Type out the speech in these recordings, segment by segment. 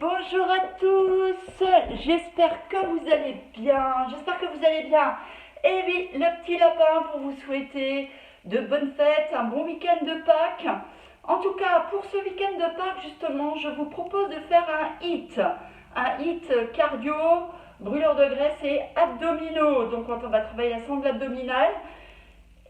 Bonjour à tous, j'espère que vous allez bien, Et oui, le petit lapin pour vous souhaiter de bonnes fêtes, un bon week-end de Pâques. En tout cas, pour ce week-end de Pâques, justement, je vous propose de faire un hit cardio, brûlure de graisse et abdominaux. Donc, quand on va travailler la sangle abdominale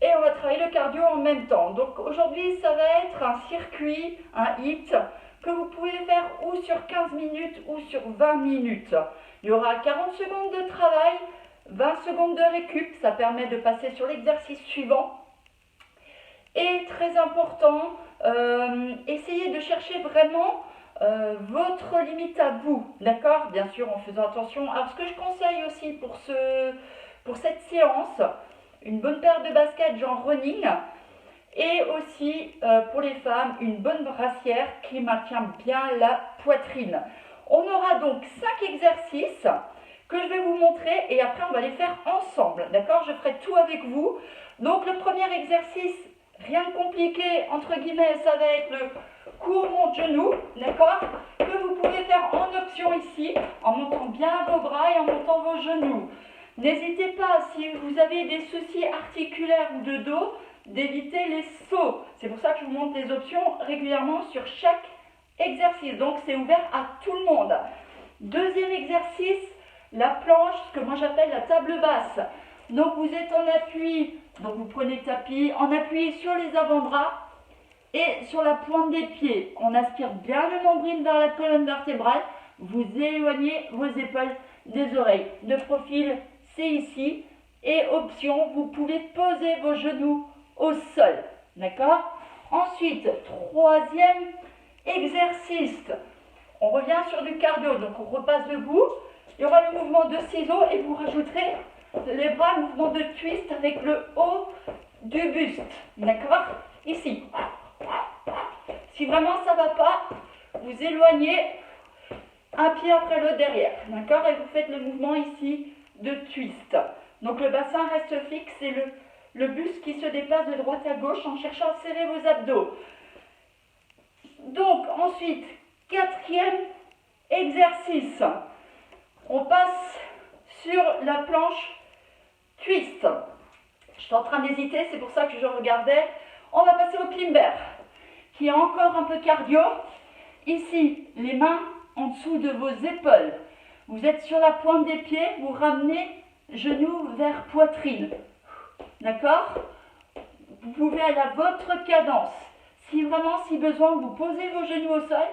et on va travailler le cardio en même temps. Donc, aujourd'hui, ça va être un circuit, un hit que vous pouvez faire ou sur 15 minutes ou sur 20 minutes. Il y aura 40 secondes de travail, 20 secondes de récup, ça permet de passer sur l'exercice suivant. Et très important, essayez de chercher vraiment votre limite à vous, d'accord? Bien sûr en faisant attention. Alors ce que je conseille aussi pour cette séance, une bonne paire de baskets genre running, et aussi pour les femmes, une bonne brassière qui maintient bien la poitrine. On aura donc 5 exercices que je vais vous montrer et après on va les faire ensemble. D'accord? Je ferai tout avec vous. Donc le premier exercice, rien de compliqué, entre guillemets, ça va être le cours monte-genou. D'accord? Que vous pouvez faire en option ici, en montant bien vos bras et en montant vos genoux. N'hésitez pas, si vous avez des soucis articulaires ou de dos, d'éviter les sauts. C'est pour ça que je vous montre les options régulièrement sur chaque exercice. Donc c'est ouvert à tout le monde. Deuxième exercice, la planche, ce que moi j'appelle la table basse. Donc vous êtes en appui, donc vous prenez le tapis, en appui sur les avant-bras et sur la pointe des pieds. On aspire bien le nombril vers la colonne vertébrale. Vous éloignez vos épaules des oreilles. De profil, c'est ici. Et option, vous pouvez poser vos genoux au sol. D'accord? Ensuite, troisième exercice. On revient sur du cardio. Donc, on repasse debout. Il y aura le mouvement de ciseaux et vous rajouterez les bras, le mouvement de twist avec le haut du buste. D'accord? Ici. Si vraiment ça ne va pas, vous éloignez un pied après l'autre derrière. D'accord? Et vous faites le mouvement ici de twist. Donc, le bassin reste fixe et le buste qui se déplace de droite à gauche en cherchant à serrer vos abdos. Donc ensuite, quatrième exercice. On passe sur la planche twist. Je suis en train d'hésiter, c'est pour ça que je regardais. On va passer au climber, qui est encore un peu cardio. Ici, les mains en dessous de vos épaules. Vous êtes sur la pointe des pieds, vous ramenez genoux vers poitrine. D'accord? Vous pouvez aller à votre cadence. Si besoin, vous posez vos genoux au sol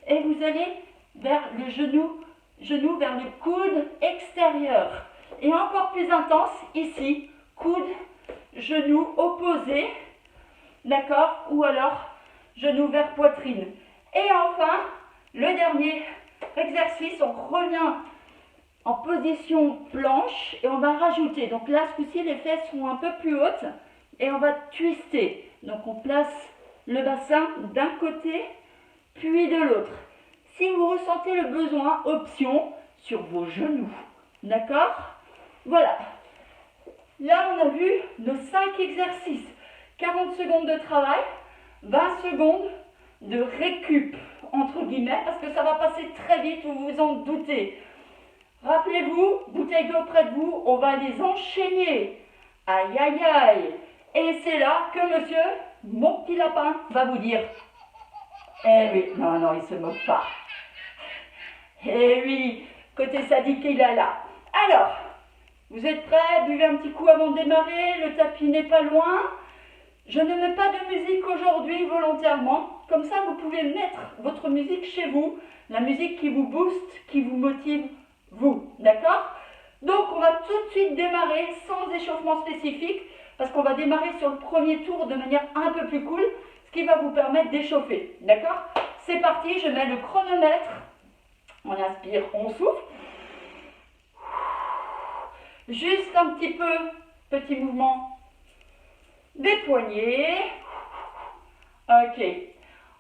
et vous allez vers le genou vers le coude extérieur. Et encore plus intense, ici, coude, genou opposé. D'accord? Ou alors, genou vers poitrine. Et enfin, le dernier exercice, on revient en position planche et on va rajouter. Donc là, ce coup-ci, les fesses sont un peu plus hautes et on va twister. Donc on place le bassin d'un côté puis de l'autre. Si vous ressentez le besoin, option sur vos genoux. D'accord? Voilà. Là, on a vu nos 5 exercices. 40 secondes de travail, 20 secondes de récup, entre guillemets, parce que ça va passer très vite, vous vous en doutez. Rappelez-vous, bouteille d'eau près de vous, on va les enchaîner. Aïe, aïe, aïe. Et c'est là que monsieur, mon petit lapin, va vous dire. Eh oui, non, il ne se moque pas. Eh oui, côté sadique, il est là. Alors, vous êtes prêts? Buvez un petit coup avant de démarrer, le tapis n'est pas loin. Je ne mets pas de musique aujourd'hui volontairement. Comme ça, vous pouvez mettre votre musique chez vous. La musique qui vous booste, qui vous motive, vous. D'accord? Donc, on va tout de suite démarrer sans échauffement spécifique parce qu'on va démarrer sur le premier tour de manière un peu plus cool, ce qui va vous permettre d'échauffer. D'accord? C'est parti, je mets le chronomètre. On inspire, on souffle. Juste un petit peu, petit mouvement des poignets. Ok.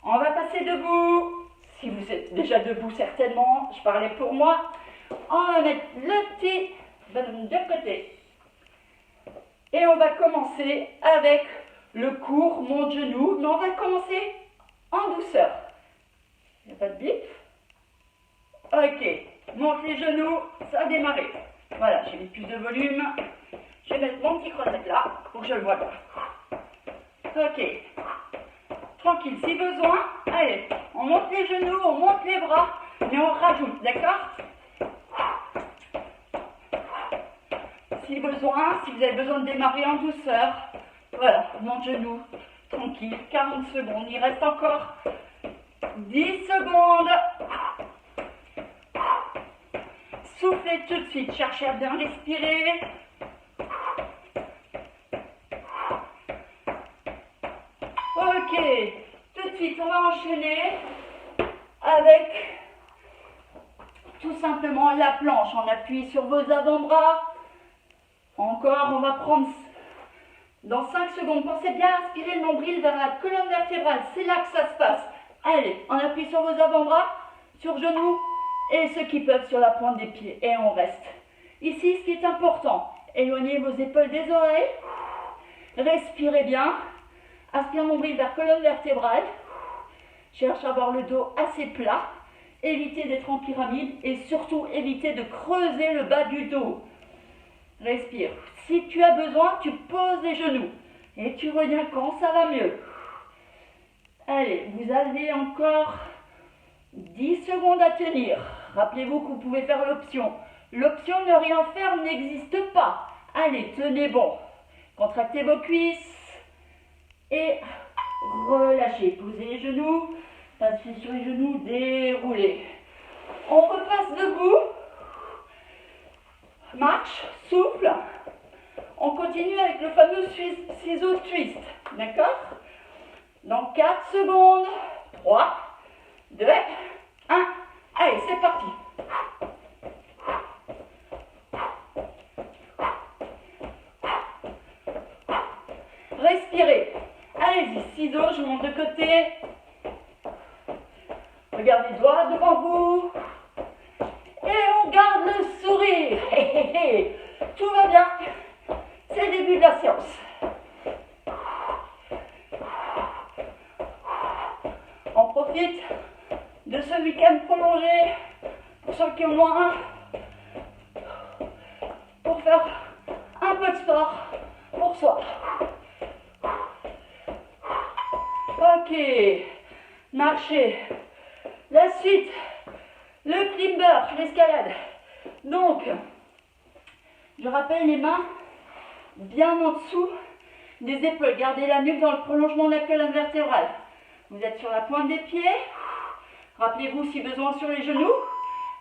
On va passer debout. Si vous êtes déjà debout, certainement, je parlais pour moi. On va mettre le petit ballon de côté. Et on va commencer avec le cours monte-genou. Mais on va commencer en douceur. Il n'y a pas de bip. Ok, monte les genoux, ça a démarré. Voilà, j'ai mis plus de volume. Je vais mettre mon petit chronomètre là, pour que je le voie bien. Ok, tranquille, si besoin, allez, on monte les genoux, on monte les bras, mais on rajoute, d'accord? Si besoin, si vous avez besoin de démarrer en douceur, voilà, mon genou, tranquille, 40 secondes, il reste encore 10 secondes. Soufflez tout de suite, cherchez à bien respirer. Ok, tout de suite, on va enchaîner avec tout simplement la planche. On appuie sur vos avant-bras. Encore, on va prendre dans 5 secondes. Pensez bien à aspirer le nombril vers la colonne vertébrale. C'est là que ça se passe. Allez, on appuie sur vos avant-bras, sur genoux et ceux qui peuvent sur la pointe des pieds. Et on reste. Ici, ce qui est important, éloignez vos épaules des oreilles. Respirez bien. Aspire nombril vers colonne vertébrale. Cherche à avoir le dos assez plat. Évitez d'être en pyramide et surtout évitez de creuser le bas du dos. Respire. Si tu as besoin, tu poses les genoux et tu reviens quand ça va mieux. Allez, vous avez encore 10 secondes à tenir. Rappelez-vous que vous pouvez faire l'option. L'option ne rien faire n'existe pas. Allez, tenez bon. Contractez vos cuisses et relâchez. Posez les genoux, passez sur les genoux, déroulez. On repasse debout. Marche, souffle. On continue avec le fameux ciseau twist. D'accord? Dans 4 secondes. 3, 2, 1. Allez, c'est parti. Respirez. Allez-y, ciseaux, je monte de côté. Regardez droit devant vous. Et on garde le sourire. Tout va bien. C'est le début de la séance. On profite de ce week-end prolongé pour ceux qui ont moins pour faire un peu de sport pour soi. Ok, marchez. La suite, le climber, l'escalade. Donc, je rappelle les mains bien en dessous des épaules. Gardez la nuque dans le prolongement de la colonne vertébrale. Vous êtes sur la pointe des pieds. Rappelez-vous si besoin sur les genoux.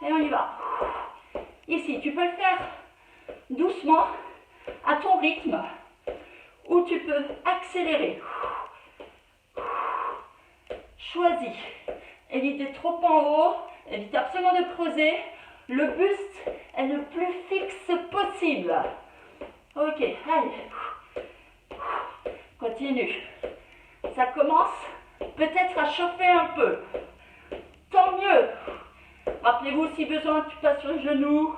Et on y va. Ici, tu peux le faire doucement, à ton rythme, ou tu peux accélérer. Choisis. Évitez trop en haut. Évitez absolument de creuser. Le buste est le plus fixe possible. Ok, allez. Continue. Ça commence peut-être à chauffer un peu. Tant mieux. Rappelez-vous, si besoin, tu passes sur le genou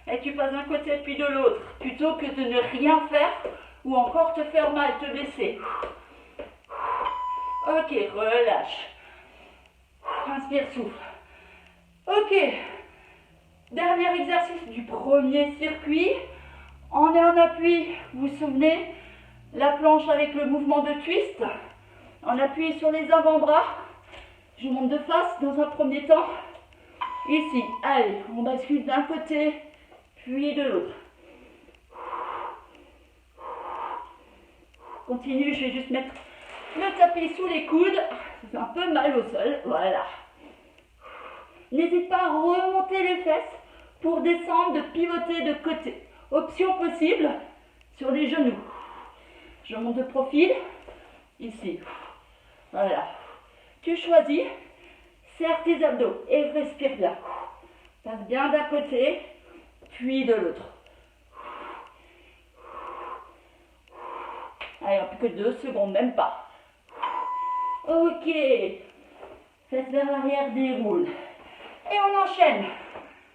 et tu passes d'un côté puis de l'autre, plutôt que de ne rien faire ou encore te faire mal, te blesser. Ok, relâche. Inspire, souffle. Ok. Dernier exercice du premier circuit. On est en appui, vous vous souvenez, la planche avec le mouvement de twist. On appuie sur les avant-bras. Je monte de face dans un premier temps. Ici, allez, on bascule d'un côté, puis de l'autre. Continue, je vais juste mettre le tapis sous les coudes. Ça fait un peu mal au sol, voilà. N'hésite pas à remonter les fesses pour descendre, de pivoter de côté. Option possible sur les genoux. Je monte de profil, ici. Voilà. Tu choisis, serre tes abdos et respire bien. Passe bien d'un côté, puis de l'autre. Allez, plus que 2 secondes, même pas. Ok. Faites vers l'arrière, déroule. Et on enchaîne.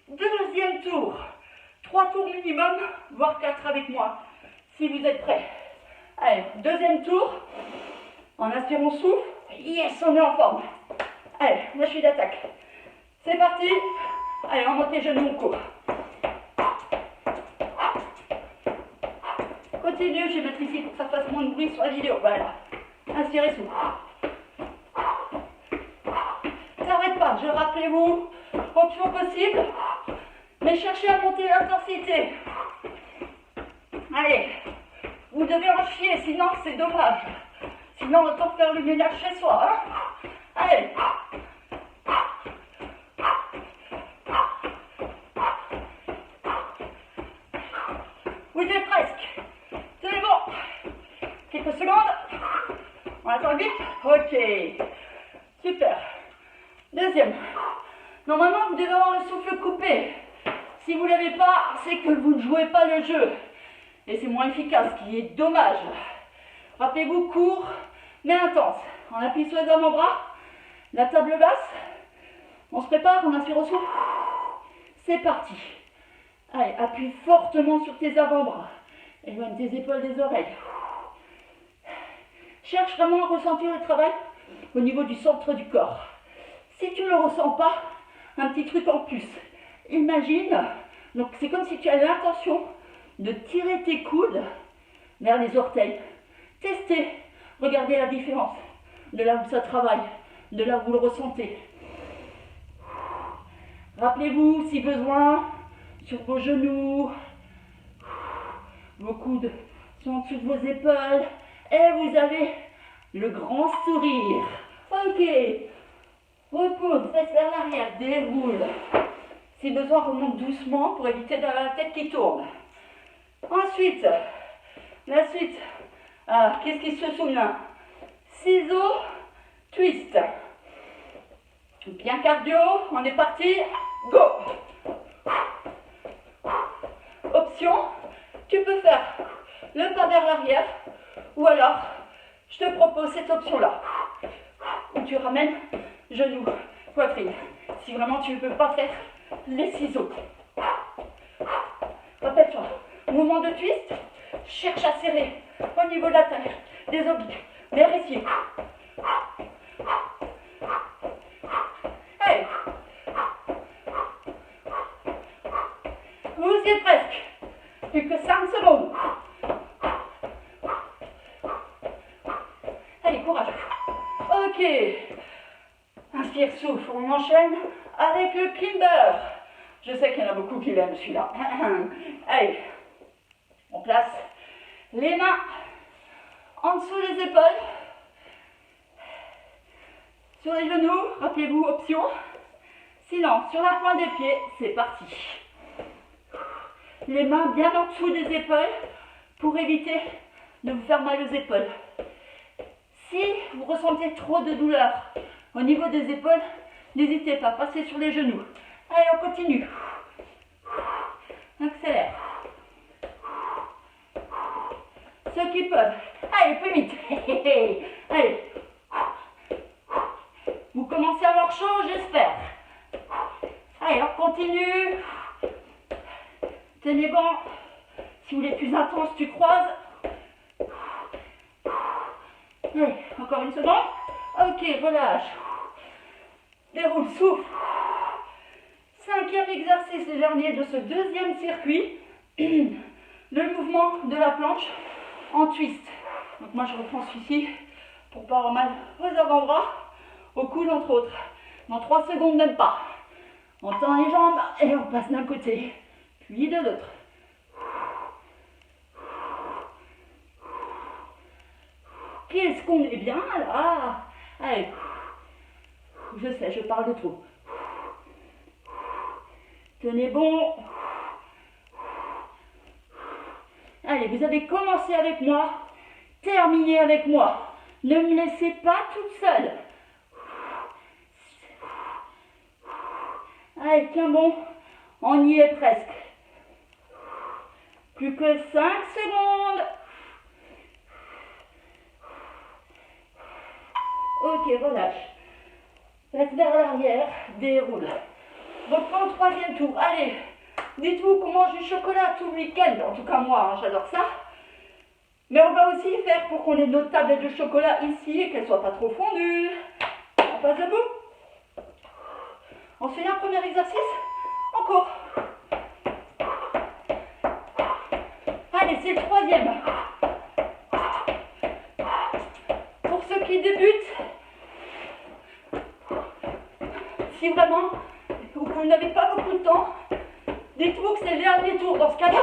Deuxième tour. 3 tours minimum, voire 4 avec moi, si vous êtes prêts. Allez, deuxième tour. En inspirant, souffle. Yes, on est en forme. Allez, là je suis d'attaque. C'est parti. Allez, on monte les genoux, on court. Continue, je vais mettre ici pour que ça fasse moins de bruit sur la vidéo. Voilà. Inspirez, souffle. N'arrête pas, je rappelez-vous, option possible, mais cherchez à monter l'intensité. Allez, vous devez en chier, sinon c'est dommage. Sinon, autant faire le ménage chez soi. Hein. Allez. Vous y êtes presque. C'est bon. Quelques secondes. On attend le bip. Ok. Super. Deuxième. Normalement, vous devez avoir le souffle coupé. Si vous ne l'avez pas, c'est que vous ne jouez pas le jeu. Et c'est moins efficace, ce qui est dommage. Rappelez-vous, court, mais intense. On appuie sur les avant-bras. La table basse. On se prépare, on inspire au souffle. C'est parti. Allez, appuie fortement sur tes avant-bras. Éloigne tes épaules des oreilles. Cherche vraiment à ressentir le travail au niveau du centre du corps. Si tu ne le ressens pas, un petit truc en plus. Imagine, donc c'est comme si tu as l'intention de tirer tes coudes vers les orteils. Testez, regardez la différence de là où ça travaille, de là où vous le ressentez. Rappelez-vous, si besoin, sur vos genoux, vos coudes sont en dessous de vos épaules et vous avez le grand sourire. Ok, repose, fesse vers l'arrière, déroule. Si besoin, remonte doucement pour éviter d'avoir la tête qui tourne. Ensuite, la suite. Ah, qu'est-ce qui se souvient? Ciseaux, twist. Bien cardio, on est parti. Go! Option, tu peux faire le pas vers l'arrière ou alors je te propose cette option-là où tu ramènes genoux, poitrine. Si vraiment tu ne peux pas faire les ciseaux. Rappelle-toi, mouvement de twist, cherche à serrer au niveau de la taille, des obliques, vers ici. Hey. Vous y êtes presque. Plus que 5 secondes. Allez, courage. Ok. Inspire, souffle. On enchaîne avec le climber. Je sais qu'il y en a beaucoup qui l'aiment celui-là. Allez. On place les mains en dessous des épaules. Sur les genoux, rappelez-vous, option. Sinon, sur la pointe des pieds, c'est parti. Les mains bien en dessous des épaules pour éviter de vous faire mal aux épaules. Si vous ressentez trop de douleur au niveau des épaules, n'hésitez pas, passez sur les genoux. Allez, on continue. Accélère. Ceux qui peuvent. Allez, plus vite. Allez. Vous commencez à avoir chaud, j'espère. Allez, on continue. Tenez bon. Si vous voulez plus intense, tu croises. Allez, encore une seconde. Ok, relâche. Déroule, souffle. 5e exercice, le dernier de ce 2e circuit. Le mouvement de la planche en twist. Donc moi je reprends celui-ci pour pas avoir mal aux avant-bras, aux coudes entre autres. Dans 3 secondes même pas. On tend les jambes et on passe d'un côté, puis de l'autre. Qu'est-ce qu'on est bien là? Allez. Je sais, je parle de trop. Tenez bon. Allez, vous avez commencé avec moi. Terminez avec moi. Ne me laissez pas toute seule. Allez, tiens bon. On y est presque. Plus que 5 secondes. Ok, relâche. Reste vers l'arrière. Déroule. Reprends le 3e tour. Allez. Dites-vous qu'on mange du chocolat tout le week-end. En tout cas, moi, hein, j'adore ça. Mais on va aussi faire pour qu'on ait notre tablette de chocolat ici et qu'elle ne soit pas trop fondue. On passe debout. On se fait un premier exercice. Encore. Allez, c'est le troisième. Pour ceux qui débutent, si vraiment vous n'avez pas beaucoup de temps, dites-vous que c'est le dernier tour. Dans ce cas-là,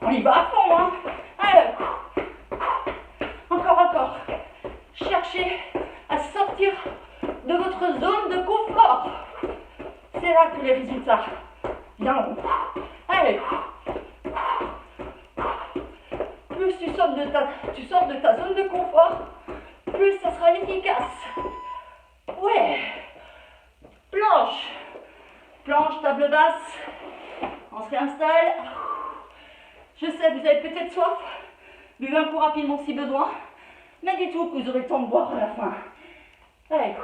on y va à fond. Hein. Allez. Encore. Cherchez à sortir de votre zone de confort. C'est là que les résultats viendront. Allez. Plus tu sors de ta zone de confort, plus ça sera efficace. Ouais. Planche, table basse. On se réinstalle. Je sais, vous avez peut-être soif. Buvez un coup rapidement si besoin. Mais dites-vous que vous aurez le temps de boire à la fin. Allez.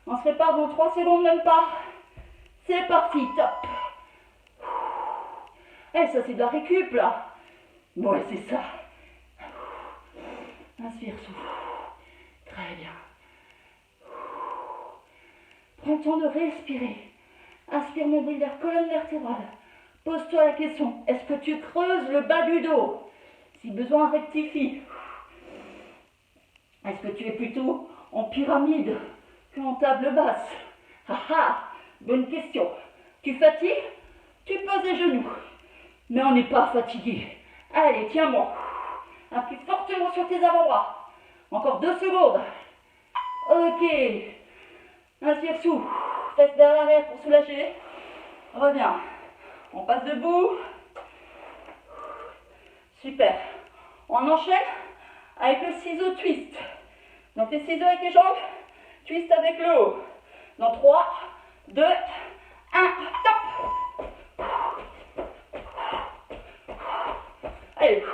On se prépare dans 3 secondes, même pas. C'est parti, top. Eh, ça c'est de la récup là. Ouais, c'est ça. Inspire, souffle. Très bien. Prends le temps de respirer. Inspire, mon vers colonne vertébrale. Pose-toi la question. Est-ce que tu creuses le bas du dos? Si besoin, rectifie. Est-ce que tu es plutôt en pyramide qu'en table basse? Ah ah, bonne question. Tu fatigues? Tu poses les genoux. Mais on n'est pas fatigué. Allez, tiens-moi. Appuie fortement sur tes avant-bras. Encore 2 secondes. Ok. Inspire, souffle. Fesse vers l'arrière pour soulager. Reviens. On passe debout. Super. On enchaîne avec le ciseau twist. Donc les ciseaux avec les jambes, twist avec le haut. Dans 3, 2, 1, top. Allez.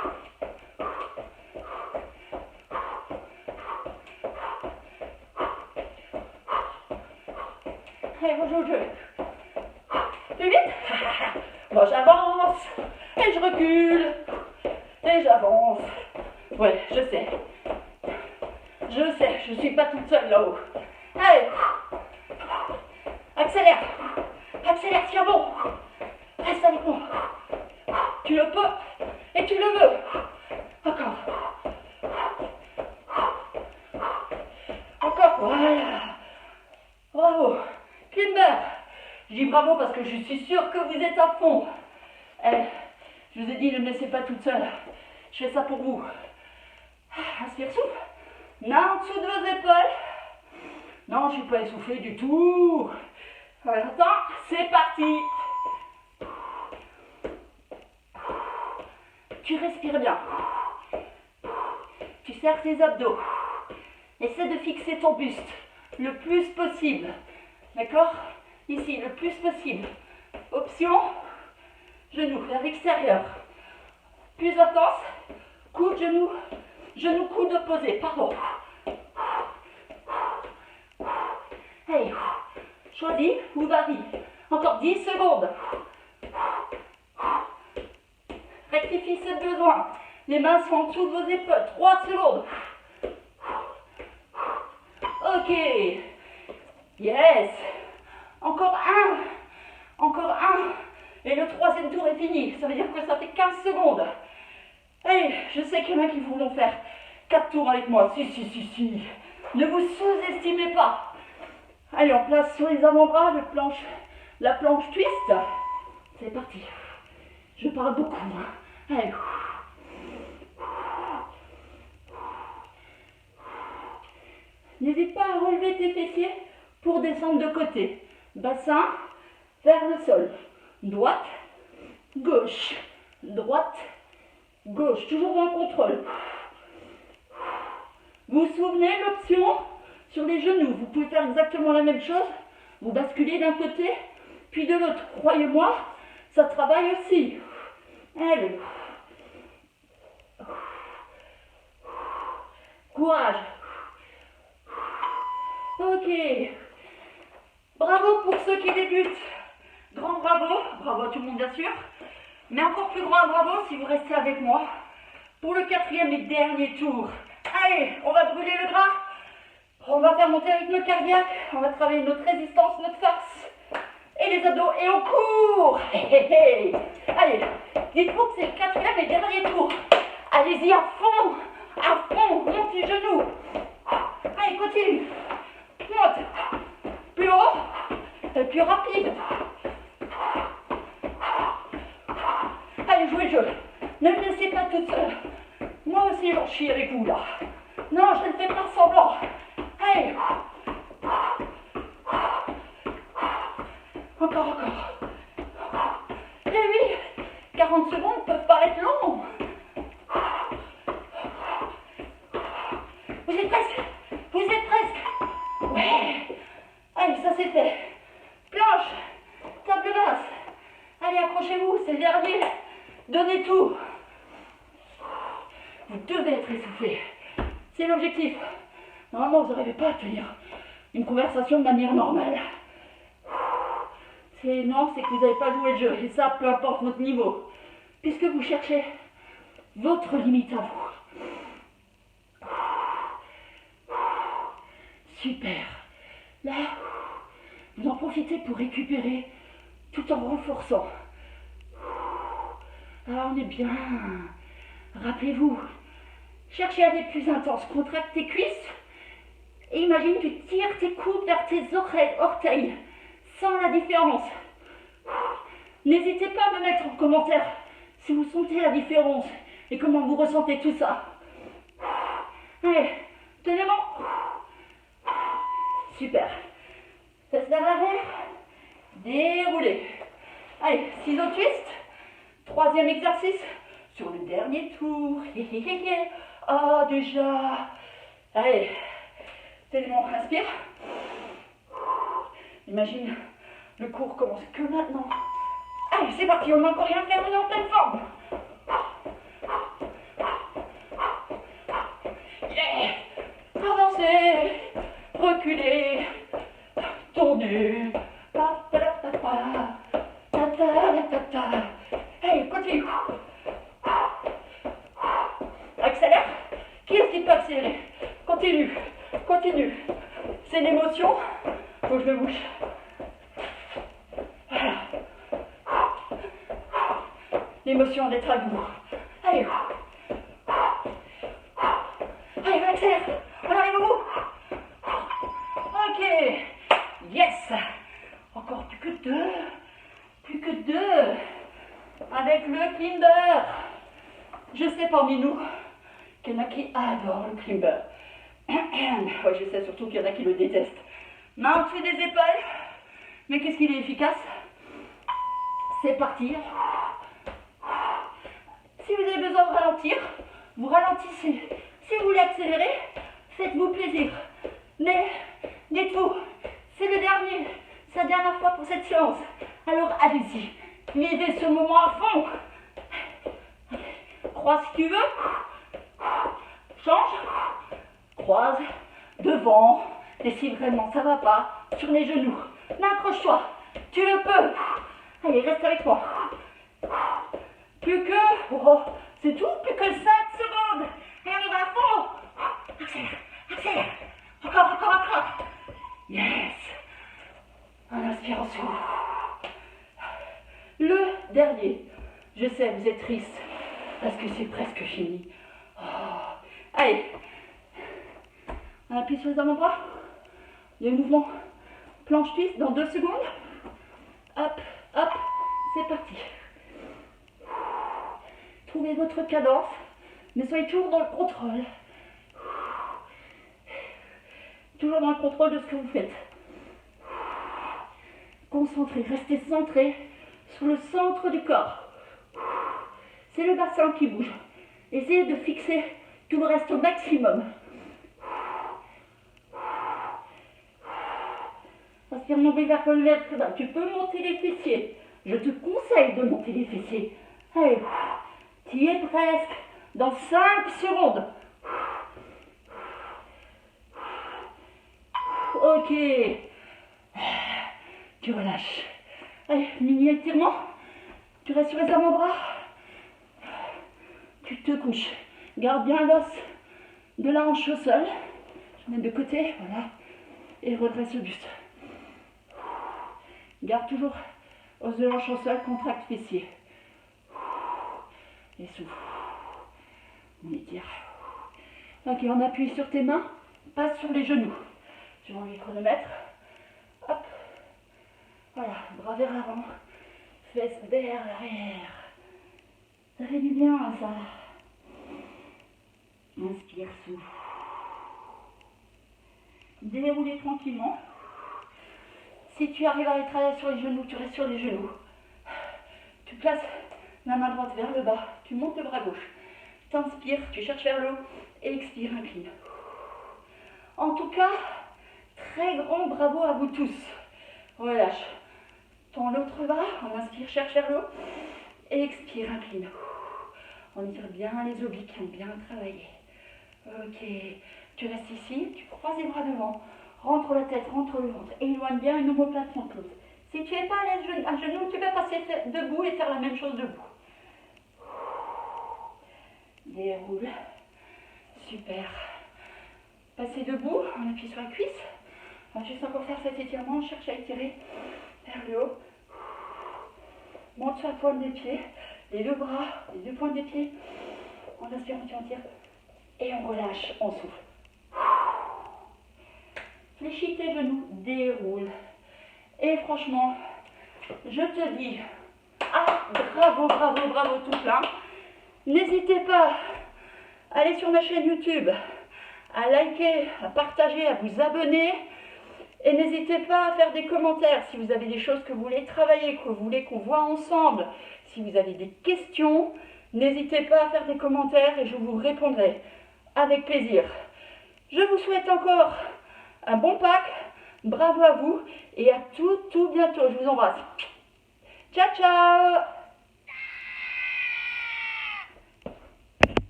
Allez, rejoue le jeu. Plus vite. Moi j'avance. Et je recule. Et j'avance. Ouais, je sais, je suis pas toute seule là-haut. Allez. Accélère, tiens bon. Reste avec moi. Tu le peux et tu le veux. Encore. Voilà. Bravo. Climber. Je dis bravo parce que je suis sûre que vous êtes à fond. Allez, je vous ai dit, ne me laissez pas toute seule. Je fais ça pour vous. Inspire, souffle. Main en dessous de vos épaules. Non, je ne suis pas essoufflée du tout. Attends, c'est parti. Tu respires bien. Tu serres tes abdos. Essaie de fixer ton buste le plus possible. D'accord? Ici, le plus possible. Option, genou vers l'extérieur. Plus intense, coude, genou, coude opposé. Pardon. Hey, choisis ou varie. Encore 10 secondes. Rectifie si besoin. Les mains sont en dessous de vos épaules. 3 secondes. Ok. Yes. Encore un. Et le 3e tour est fini. Ça veut dire que ça fait 15 secondes. Allez, je sais qu'il y en a qui voudront faire 4 tours avec moi. Si. Ne vous sous-estimez pas. Allez, on place sur les avant-bras la planche twist. C'est parti. Je parle beaucoup. Allez. N'hésite pas à relever tes fessiers pour descendre de côté. Bassin vers le sol. Droite, gauche. Droite, gauche. Toujours dans le contrôle. Vous vous souvenez l'option sur les genoux? Vous pouvez faire exactement la même chose. Vous basculez d'un côté, puis de l'autre. Croyez-moi, ça travaille aussi. Allez. Courage. Ok. Bravo pour ceux qui débutent. Grand bravo. Bravo à tout le monde bien sûr. Mais encore plus grand bravo si vous restez avec moi pour le 4e et dernier tour. Allez, on va brûler le gras. On va faire monter le rythme cardiaque. On va travailler notre résistance, notre force. les abdos et on court. Allez, dites-vous que c'est le quatrième et dernier tour. Allez-y à fond, montez les genoux. Allez, continue. Monte. Plus haut et plus rapide. Allez, jouez le jeu. Ne me laissez pas toute seule. Moi aussi, j'en chie avec vous, là. Non, je ne fais pas semblant. Allez. Encore. Et oui, 40 secondes peuvent paraître longs. Vous êtes presque. Ouais. Allez, ça c'est fait. Planche, table basse. Allez, accrochez-vous, c'est le dernier. Donnez tout. Vous devez être essoufflé. C'est l'objectif. Normalement, vous n'arrivez pas à tenir une conversation de manière normale. C'est que vous n'avez pas joué le jeu. Et ça, peu importe votre niveau. Puisque vous cherchez votre limite à vous. Super. Là, vous en profitez pour récupérer tout en renforçant. Ah, on est bien. Rappelez-vous, cherchez à aller plus intense. Contracte tes cuisses et imagine que tu tires tes coudes vers tes orteils. Sans la différence. N'hésitez pas à me mettre en commentaire si vous sentez la différence et comment vous ressentez tout ça. Allez, tenez bon. Super. Fesses vers l'arrière. Déroulez. Allez, ciseaux twist. Troisième exercice sur le dernier tour. Ah, déjà. Allez, tenez bon, inspire. Imagine, le cours commence que maintenant. Allez, c'est parti, on n'a encore rien fait, on est en pleine forme. Yeah. Avancez, reculez, tournez. Allez, continue. Accélère. Qui est-ce qui peut accélérer? Continue. C'est l'émotion. Faut que je me bouge. Voilà. L'émotion d'être à bout. Allez. Allez, on accélère. On arrive au bout. Ok. Yes. Encore plus que deux. Avec le climber. Je sais parmi nous qu'il y en a qui adorent le climber. Ouais, je sais surtout qu'il y en a qui le détestent. Main au-dessus des épaules. Mais qu'est-ce qu'il est efficace? C'est partir. Si vous avez besoin de ralentir, vous ralentissez. Si vous voulez accélérer, faites-vous plaisir. Mais dites-vous, c'est la dernière fois pour cette séance. Alors allez-y, vivez ce moment à fond. Croise si tu veux. Change. Croise. Devant. Et si vraiment ça va pas, sur les genoux. Accroche-toi. Tu le peux. Allez, reste avec moi. Plus que... Oh, c'est tout. Plus que 5 secondes. Et on y va à fond. Accélère. Encore. Yes. En inspirant, souffle. Le dernier. Je sais, vous êtes triste. Parce que c'est presque fini. Oh. Allez. On appuie sur les avant-bras. Il y a un mouvement planche twist dans 2 secondes. Hop, c'est parti. Trouvez votre cadence, mais soyez toujours dans le contrôle. Toujours dans le contrôle de ce que vous faites. Concentrez, restez centré sur le centre du corps. C'est le bassin qui bouge. Essayez de fixer tout le reste au maximum. Inspire, mon vers le vertèbre. Tu peux monter les fessiers. Je te conseille de monter les fessiers. Allez, tu y es presque. Dans 5 secondes. Ok. Tu relâches. Allez, mini étirement. Tu restes sur les avant-bras. Tu te couches. Garde bien l'os de la hanche au sol. Je mets de côté, voilà. Et redresse le buste. Garde toujours os de hanche au sol, contracte fessier. Et souffle. On étire. Ok, on appuie sur tes mains, passe sur les genoux. Je vais enlever le chronomètre. Hop. Voilà, bras vers l'avant, fesses vers l'arrière. Ça fait du bien, ça. Inspire, souffle. Déroulez tranquillement. Si tu arrives à être sur les genoux, tu restes sur les genoux. Tu places la main droite vers le bas, tu montes le bras gauche. T'inspires, tu cherches vers le haut et expire, incline. En tout cas, très grand bravo à vous tous. Relâche. Tends l'autre bras, on inspire, cherche vers le haut et expire, incline. On étire bien les obliques qui ont bien travaillé. Ok, tu restes ici, tu croises les bras devant, rentre la tête, rentre le ventre, éloigne bien une omoplate close. Si tu n'es pas à genoux, tu vas passer debout et faire la même chose debout. Déroule. Super. Passez debout, on appuie sur la cuisse. On va juste encore faire cet étirement, on cherche à étirer vers le haut. Monte sur la pointe des pieds, les deux bras, les deux pointes des pieds. On inspire, on tire. Et on relâche, on souffle. Fléchis tes genoux, déroule. Et franchement, je te dis, bravo, bravo, bravo tout plein. N'hésitez pas à aller sur ma chaîne YouTube, à liker, à partager, à vous abonner. Et n'hésitez pas à faire des commentaires si vous avez des choses que vous voulez travailler, que vous voulez qu'on voit ensemble. Si vous avez des questions, n'hésitez pas à faire des commentaires et je vous répondrai avec plaisir. Je vous souhaite encore un bon Pâques, bravo à vous et à tout bientôt. Je vous embrasse. Ciao, ciao!